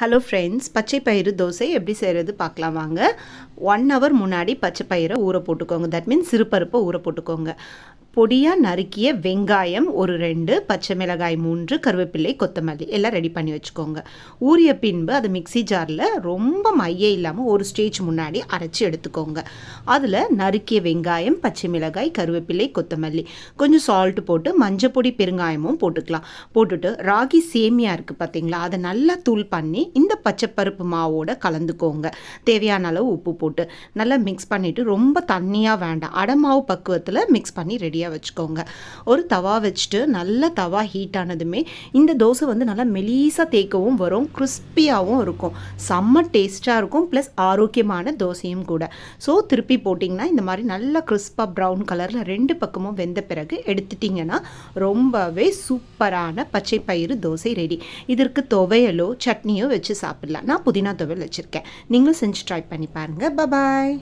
Hello friends, பச்சை பயிறு தோசை எப்படி செய்கிறது பார்க்கலாம் வாங்க. 1 ஹவர் முன்னாடி பச்சை பயிரை ஊற போட்டுக்கோங்க. தட் மீன்ஸ் சிறுபருப்பை ஊற போட்டுக்கோங்க. பொடியாக நறுக்கிய வெங்காயம் ஒரு 2, பச்சை மிளகாய் 3, கருவேப்பிலை, கொத்தமல்லி எல்லாம் ரெடி பண்ணி வச்சுக்கோங்க. ஊறிய பின்பு அது மிக்ஸி ஜாரில் ரொம்ப மைய இல்லாமல் ஒரு ஸ்டேஜ் முன்னாடி அரைச்சி எடுத்துக்கோங்க. அதில் நறுக்கிய வெங்காயம், பச்சை மிளகாய், கருவேப்பிலை, கொத்தமல்லி, கொஞ்சம் சால்ட்டு போட்டு மஞ்சள் பொடி பெருங்காயமும் போட்டுக்கலாம். போட்டுட்டு ராகி சேமியா இருக்குது பார்த்தீங்களா, அதை நல்லா தூள் பண்ணி இந்த பச்சைப்பருப்பு மாவோட கலந்துக்கோங்க. தேவையான அளவு உப்பு போட்டு நல்லா மிக்ஸ் பண்ணிவிட்டு ரொம்ப தண்ணியாக வேண்டாம், அடமாவு பக்குவத்தில் மிக்ஸ் பண்ணி ரெடியாக வச்சுக்கோங்க. ஒரு தவா வச்சுட்டு நல்லா தவா ஹீட் ஆனதுமே இந்த தோசை நல்லா மெலீஸாக தேய்க்கவும் வரும், கிறிஸ்பியாகவும் இருக்கும், செம்ம டேஸ்ட்டாக இருக்கும், ப்ளஸ் ஆரோக்கியமான தோசையும் கூட. ஸோ திருப்பி போட்டிங்கன்னா இந்த மாதிரி நல்லா கிறிஸ்பாக ப்ரௌன் கலரில் 2 பக்கமும் வெந்த பிறகு எடுத்துட்டிங்கன்னா ரொம்பவே சூப்பரான பச்சை பயிறு தோசை ரெடி. இதற்கு துவையலோ சட்னியோ வச்சு சாப்பிடலாம். நான் புதினா துவையல் வச்சுருக்கேன். நீங்களும் செஞ்சு ட்ரை பண்ணி பாருங்கள். பாய்.